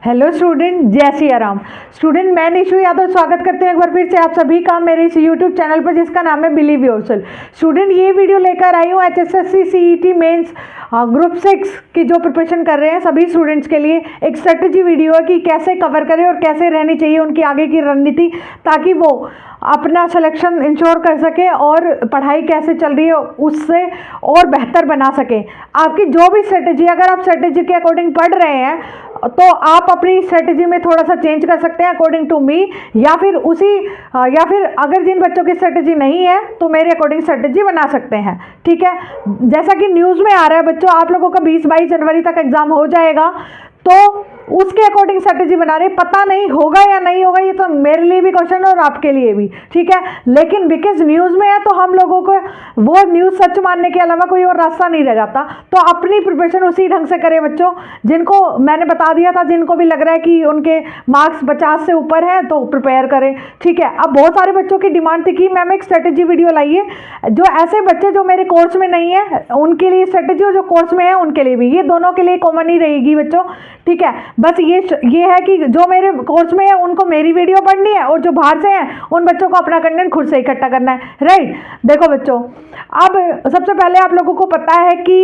Hello student, जय Siya Ram. Student, मैं निशु यादव स्वागत करते हैं एक बार फिर से आप सभी का मेरे इस यूट्यूब चैनल पर जिसका नाम है बिलीव योरसेल्फ। स्टूडेंट, ये वीडियो लेकर आई हूँ HSSC CET मेंस ग्रुप 6 की जो प्रिपरेशन कर रहे हैं सभी स्टूडेंट्स के लिए एक स्ट्रेटजी वीडियो है कि कैसे कवर करें और कैसे रहनी चाहिए उनकी आगे की रणनीति, ताकि वो अपना सिलेक्शन इंश्योर कर सके और पढ़ाई कैसे चल रही है उससे और बेहतर बना सके। आपकी जो भी स्ट्रेटजी, अगर आप स्ट्रेटजी के अकॉर्डिंग पढ़ रहे हैं तो आप अपनी स्ट्रेटजी में थोड़ा सा चेंज कर सकते हैं अकॉर्डिंग टू मी, या फिर अगर जिन बच्चों की स्ट्रेटजी नहीं है तो मेरे अकॉर्डिंग स्ट्रेटजी बना सकते हैं। ठीक है, जैसा कि न्यूज़ में आ रहा है बच्चों, आप लोगों का 20-22 जनवरी तक एग्जाम हो जाएगा, तो उसके अकॉर्डिंग स्ट्रेटजी बना रहे। पता नहीं होगा या नहीं होगा, ये तो मेरे लिए भी क्वेश्चन है और आपके लिए भी। ठीक है, लेकिन बिकॉज न्यूज़ में है तो हम लोगों को वो न्यूज़ सच मानने के अलावा कोई और रास्ता नहीं रह जाता। तो अपनी प्रिपरेशन उसी ढंग से करें बच्चों। जिनको मैंने बता दिया था, जिनको भी लग रहा है कि उनके मार्क्स 50 से ऊपर हैं तो प्रिपेयर करें। ठीक है, अब बहुत सारे बच्चों की डिमांड थी कि मैम एक स्ट्रेटजी वीडियो लाइए। जो ऐसे बच्चे जो मेरे कोर्स में नहीं है उनके लिए स्ट्रेटजी, और जो कोर्स में है उनके लिए भी, ये दोनों के लिए कॉमन ही रहेगी बच्चों। ठीक है, बस ये है कि जो मेरे कोर्स में है उनको मेरी वीडियो पढ़नी है और जो बाहर से हैं उन बच्चों को अपना कंटेंट खुद से इकट्ठा करना है। राइट, देखो बच्चों, अब सबसे पहले आप लोगों को पता है कि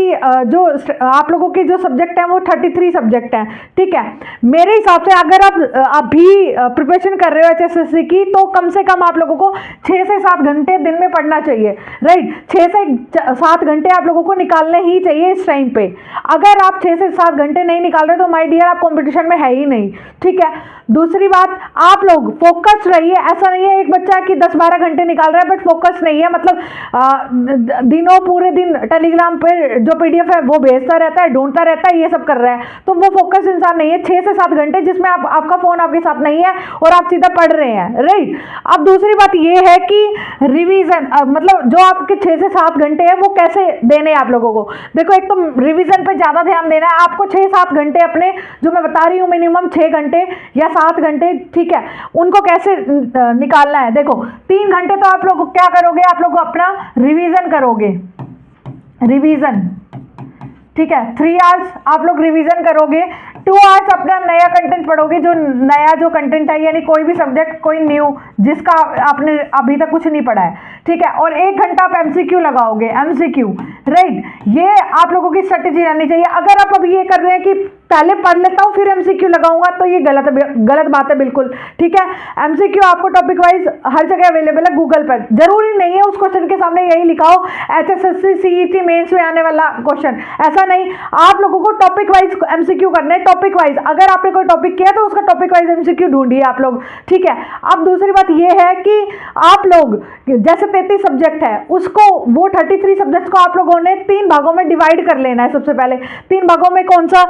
जो आप लोगों के जो सब्जेक्ट हैं वो 33 सब्जेक्ट हैं। ठीक है, मेरे हिसाब से अगर आप अभी प्रिपरेशन कर रहे हो HSSC की, तो कम से कम आप लोगों को 6 से 7 घंटे दिन में पढ़ना चाहिए। राइट, 6 से 7 घंटे आप लोगों को निकालने ही चाहिए इस टाइम पे। अगर आप 6 से 7 घंटे नहीं निकाल रहे तो माय डियर आप कंपटीशन में है ही नहीं। ठीक है, दूसरी बात, आप लोग फोकस रहिए। ऐसा नहीं है एक बच्चा कि 10-12 घंटे निकाल रहा है बट फोकस नहीं है, मतलब दिनों पूरे दिन टेलीग्राम पे जो PDF है वो भेजता रहता है, ढूंढता रहता है, ये सब कर रहा है, तो वो फोकस इंसान नहीं है। 6 से 7 घंटे जिसमें आपका फोन आपके साथ नहीं है और आप सीधा पढ़ रहे हैं। राइट, अब दूसरी बात ये है कि रिवीजन, मतलब जो आपके 6 से 7 घंटे है वो कैसे देने हैं आप लोगों को। देखो, एक तो रिवीजन पे ज्यादा ध्यान देना है आपको। 6-7 घंटे अपने, जो मैं बता रही हूँ मिनिमम 6 घंटे या 7 घंटे, ठीक है, उनको कैसे निकालना है। देखो, 3 घंटे तो आप लोग क्या करोगे, आप लोग अपना रिवीजन करोगे, रिवीजन। ठीक है, 3 आवर्स आप लोग रिवीजन करोगे, 2 आवर्स अपना नया कंटेंट पढ़ोगे, जो नया जो कंटेंट है, यानी कोई भी सब्जेक्ट, कोई न्यू जिसका आपने अभी तक कुछ नहीं पढ़ा है। ठीक है, और 1 घंटा आप MCQ लगाओगे, MCQ। राइट, ये आप लोगों की स्ट्रेटेजी रहनी चाहिए। अगर आप अभी ये कर रहे हैं कि पहले पढ़ लेता हूँ फिर MCQ लगाऊंगा, तो ये गलत बात है बिल्कुल। ठीक है, MCQ आपको टॉपिक वाइज हर जगह अवेलेबल है गूगल पर। जरूरी नहीं है उस क्वेश्चन के सामने यही लिखा हो HSSC CET मेंस में आने वाला क्वेश्चन, ऐसा नहीं। आप लोगों को टॉपिक वाइज MCQ करने हैं, टॉपिक वाइज। अगर आपने कोई टॉपिक किया तो उसका टॉपिक वाइज MCQ ढूंढिए आप लोग। ठीक है, अब दूसरी बात यह है कि आप लोग जैसे 33 सब्जेक्ट है, उसको वो 33 सब्जेक्ट को आप लोगों ने 3 भागों में डिवाइड कर लेना है। सबसे पहले 3 भागों में कौन सा,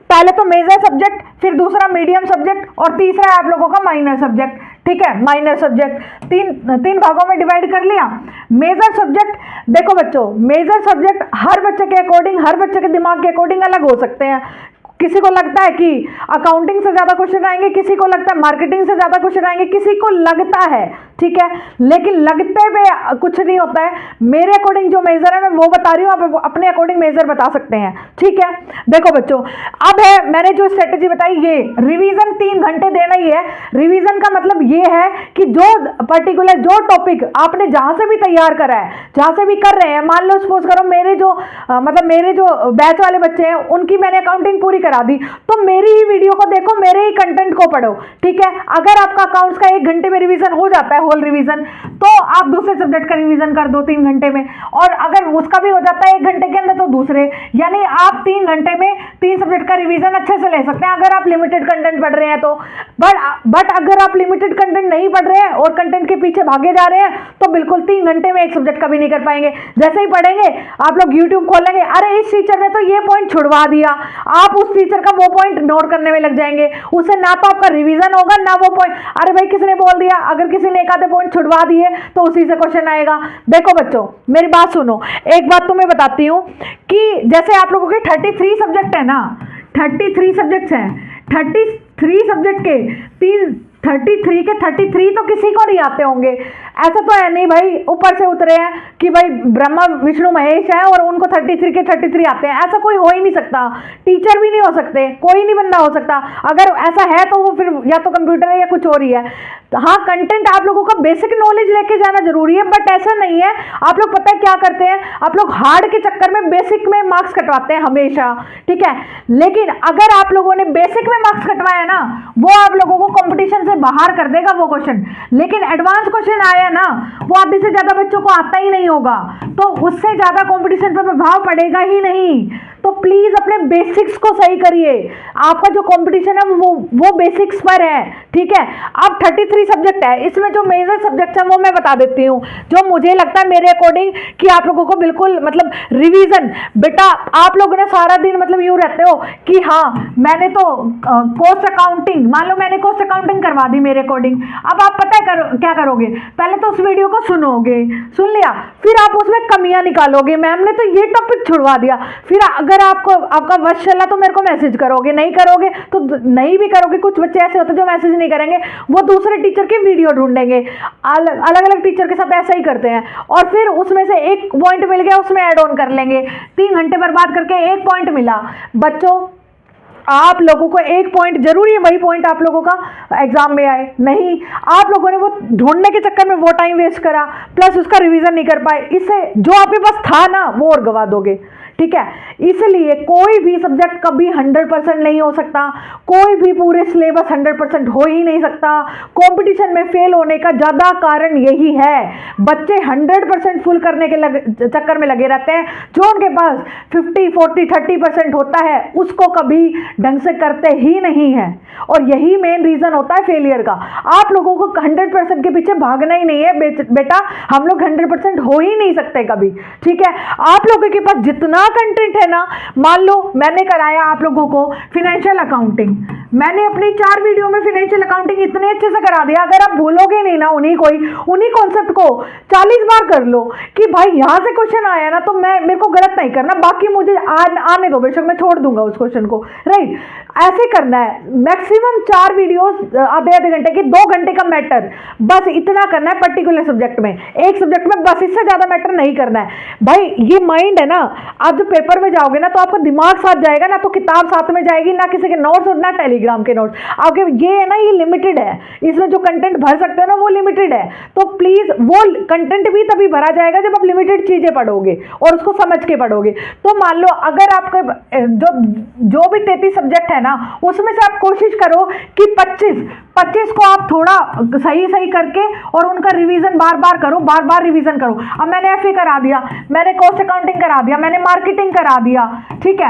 पहले तो मेजर सब्जेक्ट, फिर दूसरा मीडियम सब्जेक्ट और तीसरा आप लोगों का माइनर सब्जेक्ट। ठीक है, माइनर सब्जेक्ट तीन भागों में डिवाइड कर लिया। मेजर सब्जेक्ट, देखो बच्चों, मेजर सब्जेक्ट हर बच्चे के अकॉर्डिंग, हर बच्चे के दिमाग के अकॉर्डिंग अलग हो सकते हैं। किसी को लगता है कि अकाउंटिंग से ज्यादा क्वेश्चन आएंगे, किसी को लगता है मार्केटिंग से ज्यादा क्वेश्चन आएंगे, किसी को लगता है। ठीक है, लेकिन लगते पे कुछ नहीं होता है। मेरे अकॉर्डिंग जो मेजर है मैं वो बता रही हूँ, आप अपने अकॉर्डिंग मेजर बता सकते हैं। ठीक है, देखो बच्चों, अब है मैंने जो स्ट्रेटेजी बताई, ये रिवीजन 3 घंटे देना ही है। रिवीजन का मतलब ये है कि जो पर्टिकुलर जो टॉपिक आपने जहां से भी तैयार करा है, जहां से भी कर रहे हैं, मान लो सपोज करो मेरे जो बैच वाले बच्चे हैं उनकी मैंने अकाउंटिंग पूरी करा दी, तो मेरी ही वीडियो को देखो, मेरे ही कंटेंट को पढ़ो। ठीक है, अगर आपका अकाउंट्स का 1 घंटे में रिवीजन हो जाता है, होल रिवीजन, तो आप दूसरे सब्जेक्ट का रिवीजन कर दो 3 घंटे में, और अगर उसका भी हो जाता है 1 घंटे के अंदर तो दूसरे, यानी आप 3 घंटे में 3 सब्जेक्ट का रिवीजन अच्छे से ले सकते हैं अगर आप लिमिटेड कंटेंट पढ़ रहे हैं तो। बट अगर आप लिमिटेड कंटेंट नहीं पढ़ रहे हैं और कंटेंट के पीछे भागे जा रहे हैं तो बिल्कुल 3 घंटे में एक सब्जेक्ट का भी नहीं कर पाएंगे। जैसे ही पढ़ेंगे आप लोग यूट्यूब खोलेंगे, अरे इस टीचर ने तो ये पॉइंट छुड़वा दिया, आप उस टीचर का वो पॉइंट नोट करने में लग जाएंगे। उससे ना तो आपका रिवीजन होगा ना वो पॉइंट, अरे भाई किसने बोल दिया, अगर किसी ने एक आधे पॉइंट छुड़वा दिए तो उसी से क्वेश्चन आएगा। देखो बच्चों, मेरी बात सुनो, एक बात तुम्हें बताती हूँ कि जैसे आप लोगों के 33 सब्जेक्ट है ना, 33 सब्जेक्ट्स हैं, 33 सब्जेक्ट के 33 के 33 तो किसी को नहीं आते होंगे। ऐसा तो है नहीं भाई ऊपर से उतरे हैं कि भाई ब्रह्मा विष्णु महेश है और उनको 33 के 33 आते हैं, ऐसा कोई हो ही नहीं सकता। टीचर भी नहीं हो सकते, कोई नहीं बंदा हो सकता। अगर ऐसा है तो वो फिर या तो कंप्यूटर है या कुछ और ही है। हाँ, कंटेंट आप लोगों का बेसिक नॉलेज लेके जाना जरूरी है, बट ऐसा नहीं है। आप लोग पता है क्या करते हैं, आप लोग हार्ड के चक्कर में बेसिक में मार्क्स कटवाते हैं हमेशा, ठीक है। लेकिन अगर आप लोगों ने बेसिक में मार्क्स कटवाया ना, वो आप लोगों को कंपटीशन से बाहर कर देगा वो क्वेश्चन। लेकिन एडवांस क्वेश्चन आया ना, वो आधे से ज्यादा बच्चों को आता ही नहीं होगा, तो उससे ज्यादा कंपटीशन पर प्रभाव पड़ेगा ही नहीं। तो प्लीज अपने बेसिक्स को सही करिए। आपका जो कंपटीशन है वो बेसिक्स पर है, ठीक है। अब 33 सब्जेक्ट है, इसमें जो मेजर सब्जेक्ट है वो मैं बता देती हूँ, जो मुझे लगता है मेरे अकॉर्डिंग कि आप लोगों को बिल्कुल मतलब रिवीजन। बेटा आप लोग ना सारा दिन मतलब यूं रहते हो कि हाँ मैंने तो कॉस्ट अकाउंटिंग, मान लो मैंने कॉस्ट अकाउंटिंग करवा दी मेरे अकॉर्डिंग। अब आप पता है क्या करोगे, पहले तो उस वीडियो को सुनोगे, सुन लिया, फिर आप उसमें कमियां निकालोगे, मैम ने तो ये टॉपिक छुड़वा दिया। फिर अगर आपका वश चला तो मेरे को मैसेज करोगे, नहीं करोगे तो नहीं भी करोगे। कुछ बच्चे ऐसे होते हैं जो मैसेज नहीं करेंगे, वो दूसरे टीचर की वीडियो ढूंढेंगे। अलग अलग टीचर के साथ ऐसा ही करते हैं, और फिर उसमें से एक पॉइंट मिल गया उसमें ऐड ऑन कर लेंगे। 3 घंटे बर्बाद करके एक पॉइंट मिला। बच्चों आप लोगों को एक पॉइंट जरूरी है वही पॉइंट आप लोगों का एग्जाम में आए, नहीं आप लोगों ने वो ढूंढने के चक्कर में वो टाइम वेस्ट करा, प्लस उसका रिवीजन नहीं कर पाए। इससे जो आपके पास था ना वो और गवा दोगे, ठीक है। इसलिए कोई भी सब्जेक्ट कभी 100% नहीं हो सकता, कोई भी पूरे सिलेबस 100% हो ही नहीं सकता। कंपटीशन में फेल होने का ज्यादा कारण यही है, बच्चे 100% फुल करने के चक्कर में लगे रहते हैं। जो उनके पास 50, 40, 30% होता है उसको कभी ढंग से करते ही नहीं है, और यही मेन रीजन होता है फेलियर का। आप लोगों को 100% के पीछे भागना ही नहीं है बेटा, हम लोग 100% हो ही नहीं सकते कभी, ठीक है। आप लोगों के पास जितना कंटेंट है ना, मान लो मैंने कराया आप लोगों को फाइनेंशियल अकाउंटिंग, मैंने अपनी 4 वीडियो में फाइनेंशियल अकाउंटिंग इतने अच्छे से करा दिया। अगर आप भूलोगे नहीं ना उन्हीं कॉन्सेप्ट को 40 बार कर लो कि भाई यहां से क्वेश्चन आया ना तो मेरे को गलत नहीं करना, बाकी मुझे आने दो, बेशक मैं छोड़ दूंगा उस क्वेश्चन को, राइट। ऐसे करना है। मैक्सिमम 4 वीडियोस आधे घंटे की, 2 घंटे का मैटर, बस इतना करना है पर्टिकुलर सब्जेक्ट में, एक सब्जेक्ट में, बस इससे ज्यादा मैटर नहीं करना है। भाई ये माइंड है ना, आप जब पेपर में जाओगे ना तो आपका दिमाग साथ जाएगा ना, तो किताब साथ में जाएगी ना, किसी के नोट्स और ना टेलीग्राम के नोट्स आपके। ये है ना, ये लिमिटेड है, इसमें जो कंटेंट भर सकते हो ना वो लिमिटेड है। तो प्लीज वो कंटेंट भी तभी भरा जाएगा जब आप लिमिटेड चीजें पढ़ोगे और उसको समझ के पढ़ोगे। तो मान लो अगर आपके जो भी 33 सब्जेक्ट है ना, उसमें से आप कोशिश करो कि 25 को आप थोड़ा सही करके और उनका रिवीजन बार बार रिवीजन करो। अब मैंने एफए करा दिया, मैंने कॉस्ट अकाउंटिंग करा दिया, मैंने मार्केटिंग करा दिया, ठीक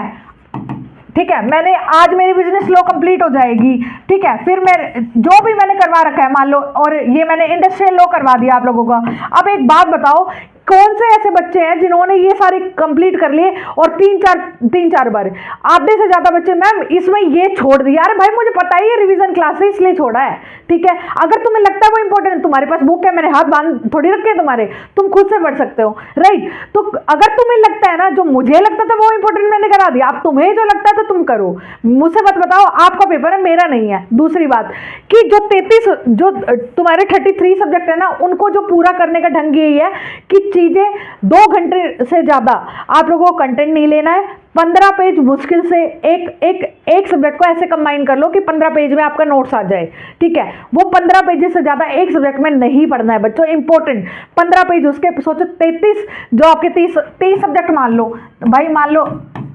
है, मैंने आज मेरी बिजनेस लॉ कंप्लीट हो जाएगी, ठीक है। फिर मैं जो भी मैंने करवा रखा है मान लो, और ये मैंने इंडस्ट्रियल लॉ करवा दिया आप लोगों का। अब एक बात बताओ, कौन से ऐसे बच्चे हैं जिन्होंने ये सारे कंप्लीट कर लिए और 3-4 बार? आधे से ज्यादा बच्चे मैम इसमें ये छोड़ दिया। अरे भाई मुझे पता ही है रिवीजन क्लास है इसलिए छोड़ा है, ठीक है। अगर तुम्हें लगता है वो इंपॉर्टेंट है, तुम्हारे पास बुक है, मैंने हाथ बांध थोड़ी रखे तुम्हारे, तुम खुद से पढ़ सकते हो, राइट। तो अगर तुम्हें लगता है ना जो मुझे लगता था वो इंपॉर्टेंट मैंने करा दिया, अब तुम्हें जो लगता है तो तुम करो, मुझसे मत बताओ आपका पेपर है मेरा नहीं है। दूसरी बात कि जो 33 जो तुम्हारे 33 सब्जेक्ट है ना, उनको जो पूरा करने का ढंग यही है कि चीजें 2 घंटे से ज्यादा आप लोगों को कंटेंट नहीं लेना है। 15 पेज मुश्किल से एक सब्जेक्ट को ऐसे कंबाइन कर लो कि 15 पेज में आपका नोट्स आ जाए, ठीक है। वो 15 पेज से ज्यादा एक सब्जेक्ट में नहीं पढ़ना है बच्चों, इंपॉर्टेंट 15 पेज उसके। सोचो 33 जो आपके 30 सब्जेक्ट मान लो भाई, मान लो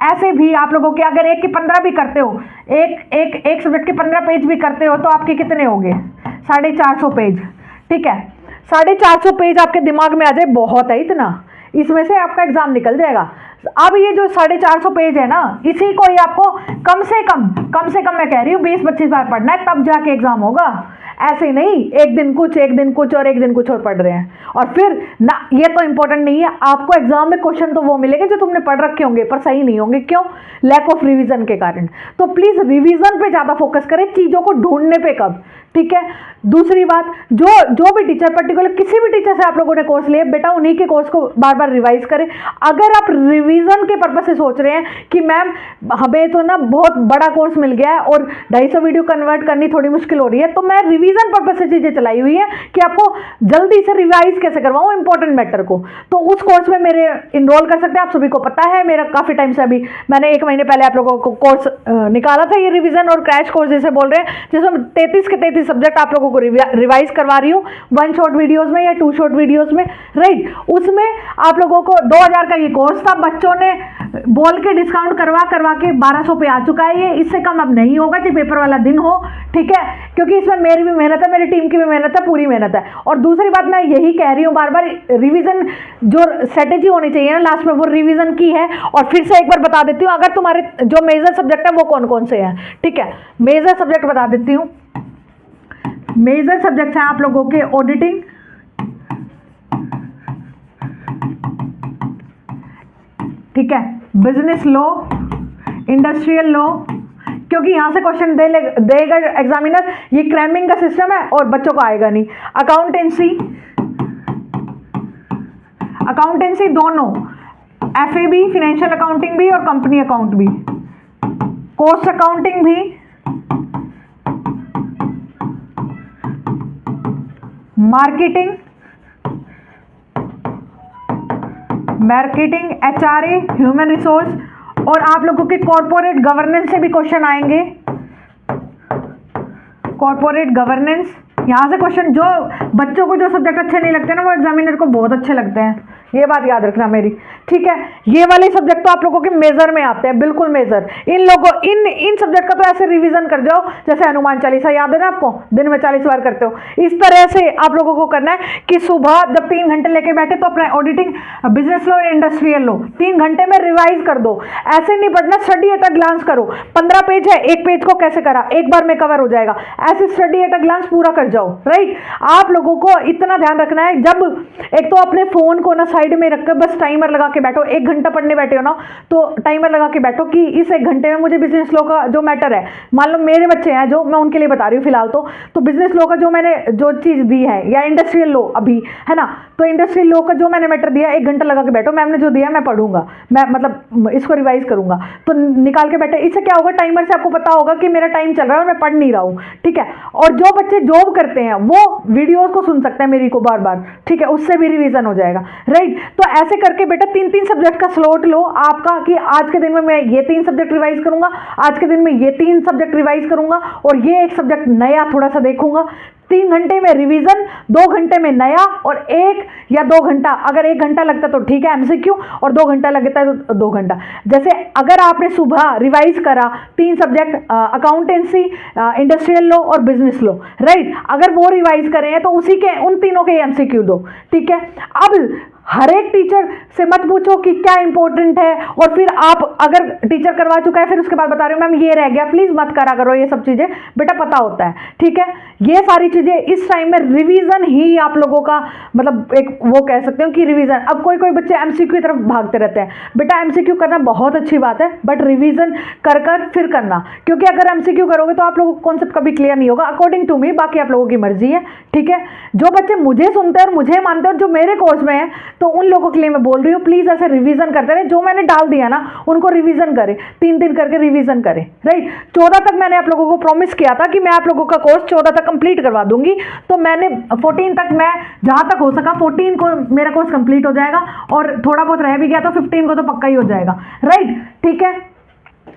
ऐसे भी आप लोगों के अगर एक के 15 भी करते हो, एक सब्जेक्ट के 15 पेज भी करते हो तो आपके कितने हो गए? 450 पेज, ठीक है। 450 पेज आपके दिमाग में आ जाए, बहुत है इतना, इसमें से आपका एग्जाम निकल जाएगा। अब ये जो 450 पेज है ना, इसी को ही आपको कम से कम मैं कह रही हूँ 20-25 बार पढ़ना है, तब जाके एग्जाम होगा। ऐसे नहीं एक दिन कुछ और एक दिन कुछ और पढ़ रहे हैं। और फिर ना, ये तो इंपॉर्टेंट नहीं है, आपको एग्जाम में क्वेश्चन तो वो मिलेंगे जो तुमने पढ़ रखे होंगे पर सही नहीं होंगे। क्यों? लैक ऑफ रिवीजन के कारण। तो प्लीज रिवीजन पे ज्यादा फोकस करें, चीजों को ढूंढने पे कब, ठीक है। दूसरी बात, जो भी टीचर, पर्टिकुलर किसी भी टीचर से आप लोगों ने कोर्स लिए, बेटा उन्हीं के कोर्स को बार बार रिवाइज करें। अगर आप रिवीजन के पर्पज से सोच रहे हैं कि मैम हमें तो ना बहुत बड़ा कोर्स मिल गया है और 250 वीडियो कन्वर्ट करनी थोड़ी मुश्किल हो रही है, तो मैं रिवीजन पर्पज से चीज़ें चलाई हुई है कि आपको जल्दी से रिवाइज कैसे करवाऊँ इंपॉर्टेंट मैटर को। तो उस कोर्स में मेरे इनरोल कर सकते हैं, आप सभी को पता है। मेरा काफ़ी टाइम से, अभी मैंने 1 महीने पहले आप लोगों को कोर्स निकाला था, ये रिवीजन और क्रैश कोर्स जिसे बोल रहे हैं, जिसमें 33 के 33 सब्जेक्ट आप लोगों को रिवाइज करवा रही हूँ 1 शॉर्ट वीडियोस में या 2 शॉर्ट वीडियोस में, राइट। उसमें आप लोगों को 2000 का ये कोर्स था, बच्चों ने बोल के डिस्काउंट करवा के 1200 पे आ चुका है। ये इससे कम अब नहीं होगा, चाहे पेपर वाला दिन हो, ठीक है, क्योंकि इसमें मेरी भी मेहनत है, मेरी टीम की भी मेहनत है, पूरी मेहनत है। और दूसरी बात मैं यही कह रही हूँ बार बार, रिवीजन जो स्ट्रेटेजी होनी चाहिए ना लास्ट में, वो रिवीजन की है। और फिर से एक बार बता देती हूँ, अगर तुम्हारे जो मेजर सब्जेक्ट है वो कौन कौन से हैं, ठीक है। मेजर सब्जेक्ट बता देती हूँ। मेजर सब्जेक्ट्स हैं आप लोगों के ऑडिटिंग, ठीक है, बिजनेस लॉ, इंडस्ट्रियल लॉ, क्योंकि यहां से क्वेश्चन देगा एग्जामिनर, ये क्रैमिंग का सिस्टम है और बच्चों को आएगा नहीं। अकाउंटेंसी दोनों, FAB फाइनेंशियल अकाउंटिंग भी और कंपनी अकाउंट भी, कॉस्ट अकाउंटिंग भी, मार्केटिंग, HRA ह्यूमन रिसोर्स, और आप लोगों के कॉर्पोरेट गवर्नेंस से भी क्वेश्चन आएंगे। कॉर्पोरेट गवर्नेंस, यहाँ से क्वेश्चन, जो बच्चों को जो सब्जेक्ट अच्छे नहीं लगते ना, वो एग्जामिनर को बहुत अच्छे लगते हैं, ये बात याद रखना मेरी, ठीक है। ये वाले सब्जेक्ट तो आप लोगों के मेजर में आते हैं, बिल्कुल मेजर। इन सब्जेक्ट का तो ऐसे रिवीजन कर जाओ जैसे हनुमान चालीसा, याद है ना आपको, दिन में 40 बार करते हो। इस तरह से आप लोगों को करना है कि सुबह जब 3 घंटे लेके बैठे तो अपना auditing, business law, industrial law 3 घंटे में रिवाइज कर दो। ऐसे नहीं पढ़ना, स्टडी एट अ ग्लांस करो। 15 पेज है, एक पेज को कैसे करा, एक बार में कवर हो जाएगा, ऐसे स्टडी एट अ ग्लांस पूरा कर जाओ, राइट। आप लोगों को इतना ध्यान रखना है, जब एक तो अपने फोन को ना साइड में रखकर बस टाइमर लगा के बैठो, 1 घंटा पढ़ने बैठे हो ना, तो टाइमर लगा के बैठो कि इस 1 घंटे में मुझे बिजनेस लॉ का जो मैटर है, मान लो मेरे बच्चे हैं जो, मैं उनके लिए बता रही हूँ फिलहाल, तो बिजनेस लॉ का जो मैंने जो चीज़ दी है, या इंडस्ट्रियल लॉ अभी है ना, तो इंडस्ट्रियल लॉ का जो मैंने मैटर दिया, 1 घंटा लगा के बैठो, मैम ने जो दिया मैं पढ़ूंगा, मैं मतलब इसको रिवाइज करूंगा, तो निकाल के बैठे। इससे क्या होगा, टाइमर से आपको पता होगा कि मेरा टाइम चल रहा है और मैं पढ़ नहीं रहा हूँ, ठीक है। और जो बच्चे जॉब करते हैं वो वीडियोस को सुन सकते हैं मेरी को बार बार, ठीक है, उससे भी रिवीजन हो जाएगा, राइट। तो ऐसे करके बेटा 3-3 सब्जेक्ट का स्लॉट लो आपका, कि आज के दिन में मैं ये 3 सब्जेक्ट रिवाइज करूंगा, आज के दिन में ये 3 सब्जेक्ट रिवाइज करूंगा, और ये 1 सब्जेक्ट नया थोड़ा सा देखूंगा। 3 घंटे में रिवीजन, 2 घंटे में नया, और 1 या 2 घंटा, अगर 1 घंटा लगता तो ठीक है MCQ, और 2 घंटा लगता है तो 2 घंटा। जैसे अगर आपने सुबह रिवाइज करा 3 सब्जेक्ट, अकाउंटेंसी, इंडस्ट्रियल लॉ और बिजनेस लॉ, राइट, अगर वो रिवाइज करें हैं तो उसी के उन तीनों के MCQ दो, ठीक है। अब हर एक टीचर से मत पूछो कि क्या इंपॉर्टेंट है, और फिर आप अगर टीचर करवा चुका है फिर उसके बाद बता रहे हो मैम ये रह गया, प्लीज मत करा करो ये सब चीजें, बेटा पता होता है, ठीक है। ये सारी चीजें इस टाइम में रिवीजन ही आप लोगों का, मतलब एक वो कह सकते हो कि रिवीजन। अब कोई कोई बच्चे MCQ की तरफ भागते रहते हैं, बेटा MCQ करना बहुत अच्छी बात है, बट रिवीजन कर कर फिर करना, क्योंकि अगर MCQ करोगे तो आप लोगों को कॉन्सेप्ट कभी क्लियर नहीं होगा, अकॉर्डिंग टू मी, बाकी आप लोगों की मर्जी है, ठीक है। जो बच्चे मुझे सुनते हैं और मुझे मानते हैं और जो मेरे कोर्स में है, तो उन लोगों के लिए मैं बोल रही हूँ प्लीज ऐसे रिवीजन करते रहे, जो मैंने डाल दिया ना उनको रिवीजन करें, 3 करके रिवीजन करें, राइट। 14 तक मैंने आप लोगों को प्रॉमिस किया था कि मैं आप लोगों का कोर्स 14 तक कंप्लीट करवा दूंगी, तो मैंने 14 तक, मैं जहां तक हो सका 14 को मेरा कोर्स कंप्लीट हो जाएगा, और थोड़ा बहुत रह भी गया तो 15 को तो पक्का ही हो जाएगा, राइट, ठीक है।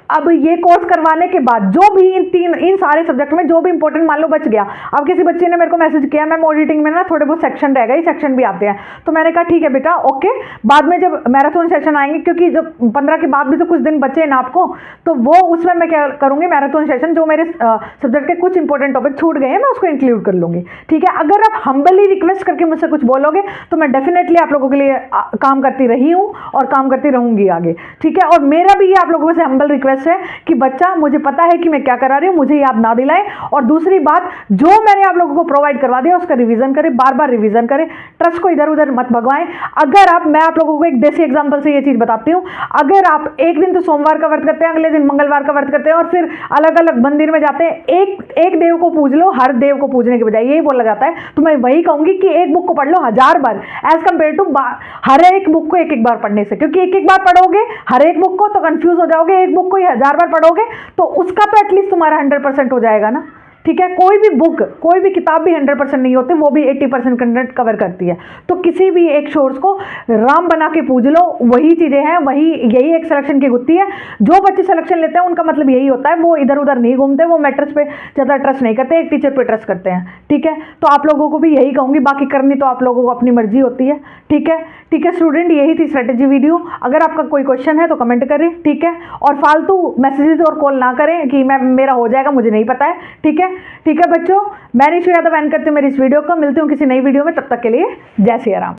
अब ये कोर्स करवाने के बाद जो भी इन सारे सब्जेक्ट में जो भी इंपॉर्टेंट मान लो बच गया, अब किसी बच्चे ने मेरे को मैसेज किया मैम ऑडिटिंग में ना थोड़े बहुत सेक्शन रह गए, सेक्शन भी आते हैं, तो मैंने कहा ठीक है बेटा ओके, बाद में जब मैराथन सेशन आएंगे, क्योंकि जब 15 के बाद भी तो कुछ दिन बचे हैं ना आपको, तो वो उसमें मैं क्या करूंगी, मैराथन सेशन जो मेरे सब्जेक्ट के कुछ इंपॉर्टेंट टॉपिक छूट गए हैं मैं उसको इंक्लूड कर लूंगी, ठीक है। अगर आप हम्बली रिक्वेस्ट करके मुझसे कुछ बोलोगे तो मैं डेफिनेटली आप लोगों के लिए काम करती रही हूँ और काम करती रहूंगी आगे, ठीक है। और मेरा भी आप लोगों से हम्बल रिक्वेस्ट रिक्वेस्ट है कि बच्चा मुझे पता है कि मैं क्या करा रही हूँ, मुझे याद ना दिलाएं, और दूसरी बात जो मैंने आप लोगों को प्रोवाइड करवा दिया उसका रिवीजन करें, बार बार रिवीजन करें, ट्रस्ट को इधर उधर मत भगवाएं। अगर आप, मैं आप लोगों को एक देसी एग्जांपल से ये चीज बताती हूँ, अगर आप एक दिन तो सोमवार का व्रत करते हैं, अगले दिन मंगलवार का व्रत करते हैं और फिर अलग अलग मंदिर में जाते हैं, एक देव को पूज लो, हर देव को पूजने के बजाय, यही बोला जाता है। तो मैं वही कहूंगी कि एक बुक को पढ़ लो 1000 बार एज कंपेयर टू हर एक बुक को एक एक बार पढ़ने से, क्योंकि एक एक बार पढ़ोगे हर एक बुक को तो कंफ्यूज हो जाओगे, एक बुक को 1000 बार पढ़ोगे तो उसका तो एटलीस्ट तुम्हारा 100% हो जाएगा ना। ठीक है, कोई भी बुक, कोई भी किताब भी 100% नहीं होती, वो भी 80% कंटेंट कवर करती है। तो किसी भी एक सोर्स को राम बना के पूज लो, वही चीजें हैं, वही, यही एक सिलेक्शन की गुत्थी है। जो बच्चे सिलेक्शन लेते हैं उनका मतलब यही होता है, वो इधर उधर नहीं घूमते, वो मैटर्स पे ज्यादा ट्रस्ट नहीं करते, एक टीचर पे ट्रस्ट करते हैं। ठीक है, तो आप लोगों को भी यही कहूंगी, बाकी करनी तो आप लोगों को अपनी मर्जी होती है। ठीक है, ठीक है स्टूडेंट, यही थी स्ट्रेटेजी वीडियो। अगर आपका कोई क्वेश्चन है तो कमेंट करें, ठीक है, और फालतू मैसेजेस और कॉल ना करें कि मेरा हो जाएगा, मुझे नहीं पता है। ठीक है, ठीक है बच्चों, मैं निशु यादव एंड करती हूँ मेरी इस वीडियो को। मिलती हूँ किसी नई वीडियो में, तब तक के लिए जय सिया राम।